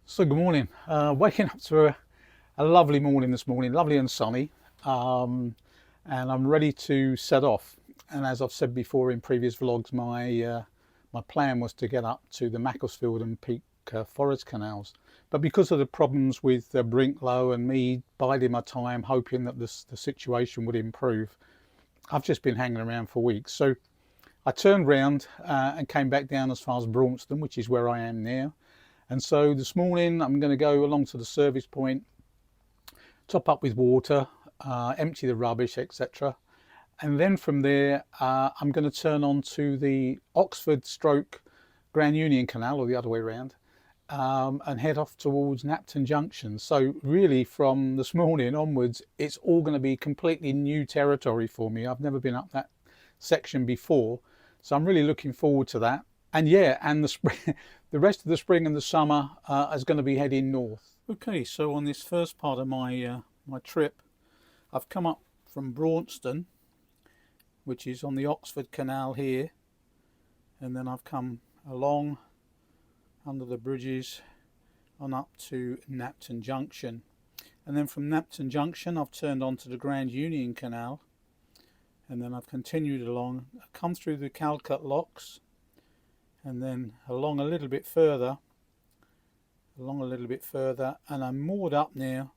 So good morning. Waking up to a lovely morning this morning, lovely and sunny, and I'm ready to set off. And as I've said before in previous vlogs, my plan was to get up to the Macclesfield and Peak Forest canals, but because of the problems with Brinklow and me biding my time, hoping that the situation would improve, I've just been hanging around for weeks. So I turned round and came back down as far as Braunston, which is where I am now. And so this morning I'm going to go along to the service point, top up with water, empty the rubbish, etc. And then from there I'm going to turn on to the Oxford stroke Grand Union Canal, or the other way around, and head off towards Napton Junction. So really from this morning onwards, it's all going to be completely new territory for me. I've never been up that section before, so I'm really looking forward to that. And yeah, and the spring, the rest of the spring and the summer is going to be heading north. Okay, so on this first part of my my trip, I've come up from Braunston, which is on the Oxford Canal here, and then I've come along under the bridges on up to Napton Junction, and then from Napton Junction I've turned onto the Grand Union Canal, and then I've continued along, I've come through the Calcutt Locks, and then along a little bit further, and I'm moored up now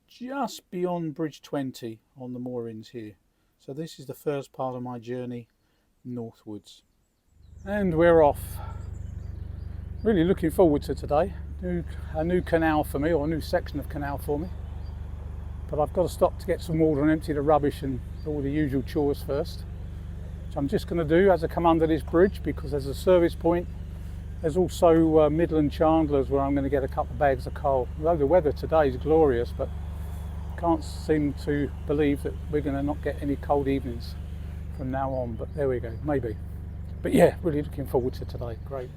just beyond Bridge 20 on the moorings here. So this is the first part of my journey northwards. And we're off. Really looking forward to today. A new canal for me, or a new section of canal for me. But I've got to stop to get some water and empty the rubbish and all the usual chores first. So I'm just going to do as I come under this bridge, because there's a service point. There's also Midland Chandler's where I'm going to get a couple of bags of coal. Although the weather today is glorious, but can't seem to believe that we're going to not get any cold evenings from now on. But there we go, maybe. But yeah, really looking forward to today. Great.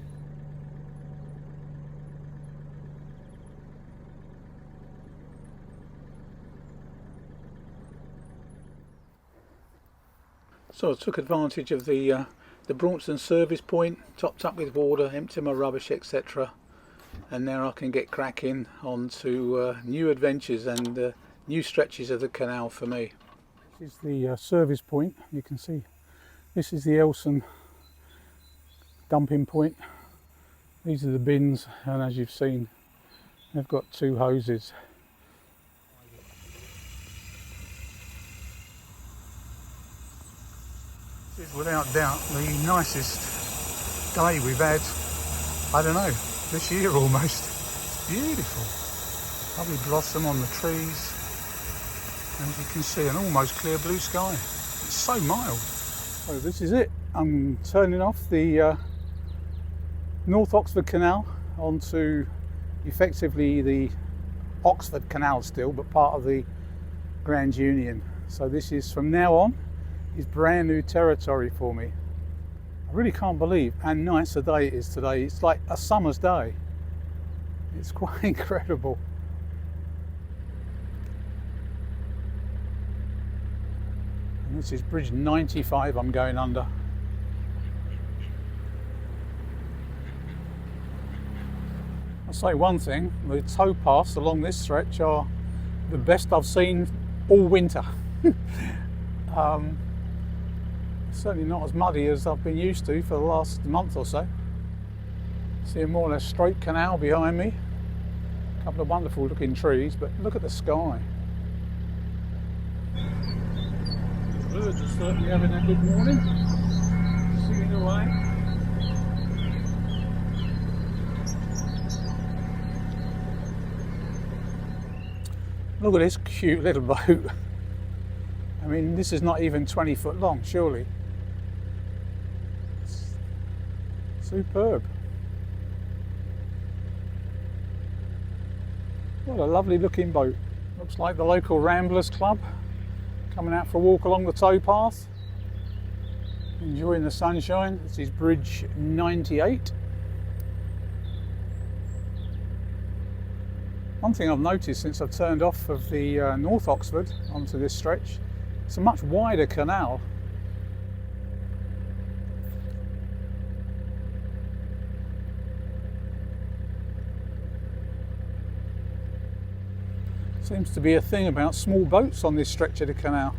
So I took advantage of the Braunston service point, topped up with water, emptied my rubbish, etc. And now I can get cracking on to new adventures and new stretches of the canal for me. This is the service point. You can see this is the Elson dumping point. These are the bins, and as you've seen, they've got two hoses. This is without doubt the nicest day we've had, I don't know, this year almost. It's beautiful. Lovely blossom on the trees. And as you can see, an almost clear blue sky. It's so mild. So this is it. I'm turning off the North Oxford Canal onto effectively the Oxford Canal still, but part of the Grand Union. So this is, from now on, is brand new territory for me. I really can't believe how nice a day it is today. It's like a summer's day. It's quite incredible. And this is Bridge 95 I'm going under. I'll say one thing, the towpaths along this stretch are the best I've seen all winter. Certainly not as muddy as I've been used to for the last month or so. See a more or less straight canal behind me. A couple of wonderful looking trees, but look at the sky. The birds are certainly having a good morning, singing away. Look at this cute little boat. I mean, this is not even 20 foot long, surely. Superb. What a lovely looking boat. Looks like the local Ramblers Club coming out for a walk along the towpath, enjoying the sunshine. This is Bridge 98. One thing I've noticed since I've turned off of the North Oxford onto this stretch, it's a much wider canal. Seems to be a thing about small boats on this stretch of the canal.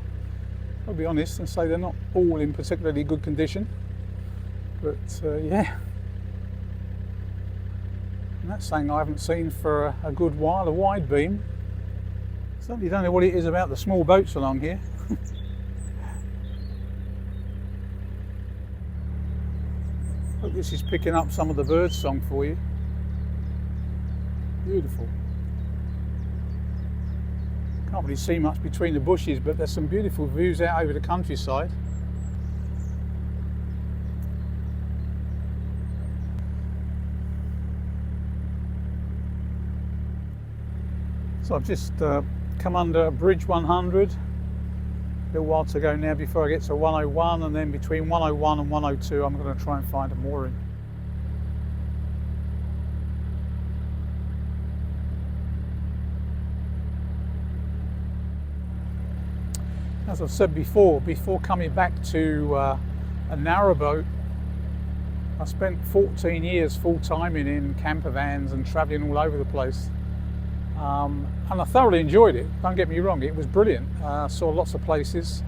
I'll be honest and say they're not all in particularly good condition, but yeah, and that's something I haven't seen for a good while, a wide beam. Certainly don't know what it is about the small boats along here. Hope this is picking up some of the bird song for you. Beautiful. Can't really see much between the bushes, but there's some beautiful views out over the countryside. So I've just come under Bridge 100. A little while to go now before I get to 101, and then between 101 and 102 I'm going to try and find a mooring. As I've said before coming back to a narrowboat, I spent 14 years full-timing in camper vans and travelling all over the place. And I thoroughly enjoyed it, don't get me wrong, it was brilliant. I saw lots of places,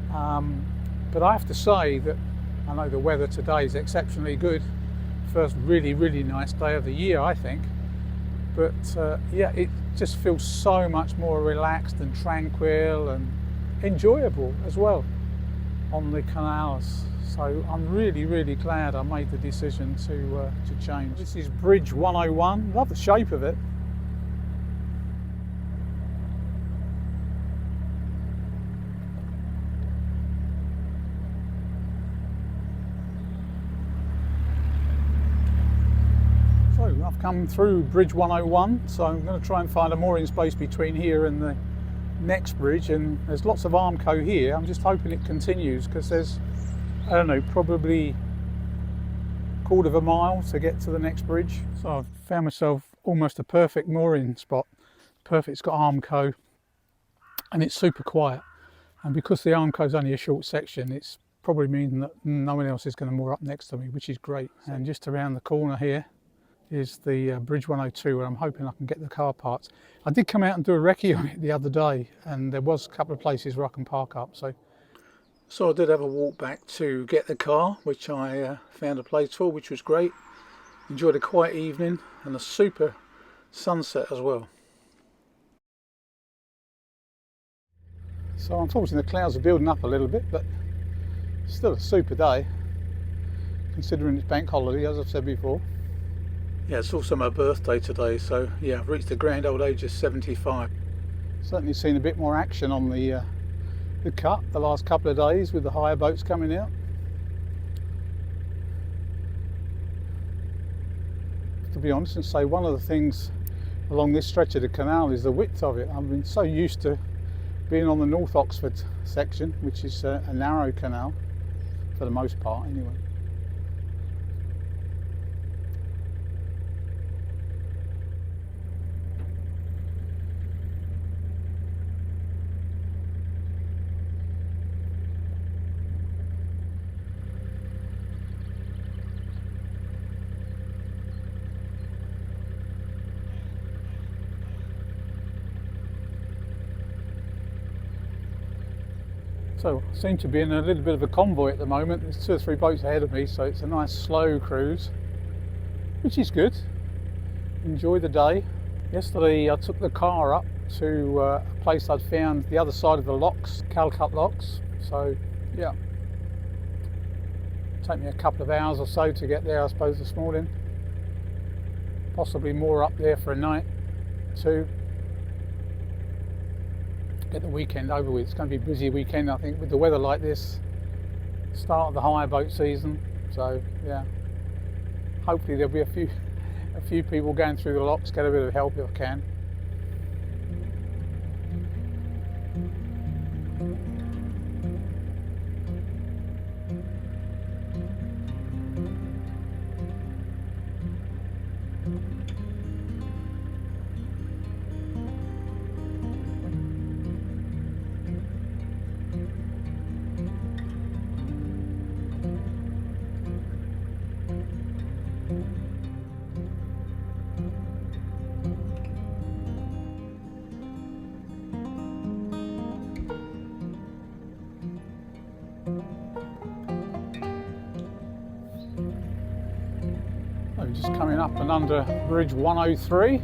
but I have to say that I know the weather today is exceptionally good. First really nice day of the year, I think. But yeah, it just feels so much more relaxed and tranquil and enjoyable as well on the canals. So I'm really glad I made the decision to change. This is Bridge 101, love the shape of it. So I've come through Bridge 101, so I'm going to try and find a mooring space between here and the next bridge, and there's lots of Armco here. I'm just hoping it continues because there's, I don't know, probably a quarter of a mile to get to the next bridge. So I've found myself almost a perfect mooring spot. Perfect, it's got Armco and it's super quiet, and because the Armco is only a short section, it's probably meaning that no one else is going to moor up next to me, which is great. And just around the corner here is the Bridge 102, where I'm hoping I can get the car parked. I did come out and do a recce on it the other day, and there was a couple of places where I can park up. So I did have a walk back to get the car, which I found a place for, which was great. Enjoyed a quiet evening and a super sunset as well. So unfortunately the clouds are building up a little bit, but still a super day, considering it's bank holiday, as I've said before. Yeah, it's also my birthday today, so yeah, I've reached the grand old age of 75. Certainly seen a bit more action on the cut the last couple of days with the hire boats coming out. To be honest and say, one of the things along this stretch of the canal is the width of it. I've been so used to being on the North Oxford section, which is a narrow canal for the most part anyway. So I seem to be in a little bit of a convoy at the moment. There's 2 or 3 boats ahead of me, so it's a nice slow cruise, which is good. Enjoy the day. Yesterday I took the car up to a place I'd found the other side of the locks, Calcutt Locks. So yeah, take me a couple of hours or so to get there, I suppose, this morning. Possibly more up there for a night too. Get the weekend over with. It's going to be a busy weekend, I think, with the weather like this. Start of the hire boat season, so yeah. Hopefully there'll be a few people going through the locks. Get a bit of help if I can. Just coming up and under Bridge 103.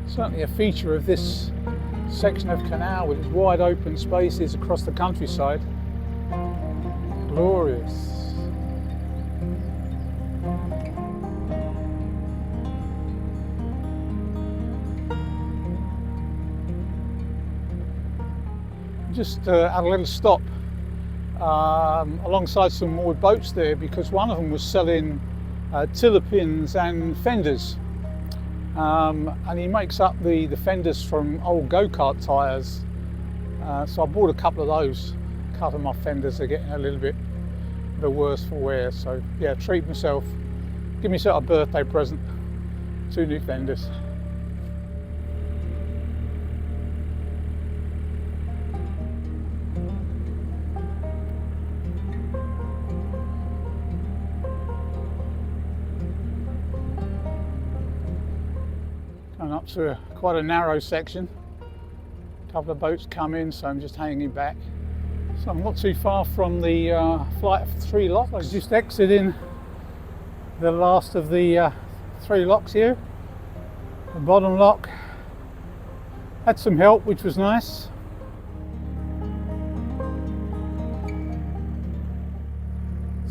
Certainly a feature of this section of canal with its wide open spaces across the countryside. Glorious. Just had a little stop alongside some moored boats there because one of them was selling tiller pins and fenders. And he makes up the fenders from old go-kart tyres, so I bought a couple of those. A couple of my fenders are getting a little bit the worse for wear, so yeah, treat myself, give myself a birthday present, 2 new fenders. Coming up to quite a narrow section. A couple of boats come in, so I'm just hanging back. So I'm not too far from the flight of 3 locks. I'm just exiting the last of the 3 locks here. The bottom lock had some help, which was nice.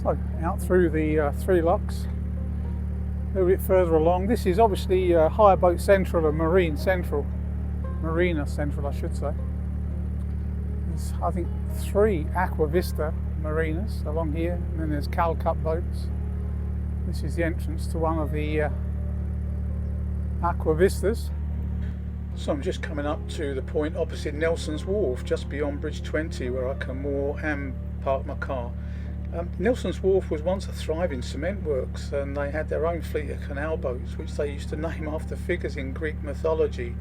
So out through the 3 locks. A little bit further along. This is obviously Hire Boat Central or Marina Central, I should say. There's, I think, 3 Aqua Vista marinas along here, and then there's Calcutt boats. This is the entrance to one of the Aqua Vistas. So I'm just coming up to the point opposite Nelson's Wharf, just beyond Bridge 20, where I can moor and park my car. Nelson's Wharf was once a thriving cement works, and they had their own fleet of canal boats which they used to name after figures in Greek mythology,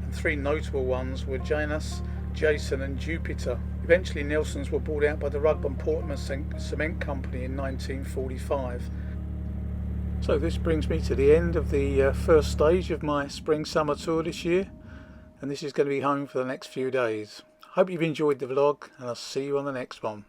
and 3 notable ones were Janus, Jason and Jupiter. Eventually Nelson's were bought out by the Rugburn Portman Cement Company in 1945. So this brings me to the end of the first stage of my spring-summer tour this year, and this is going to be home for the next few days. Hope you've enjoyed the vlog, and I'll see you on the next one.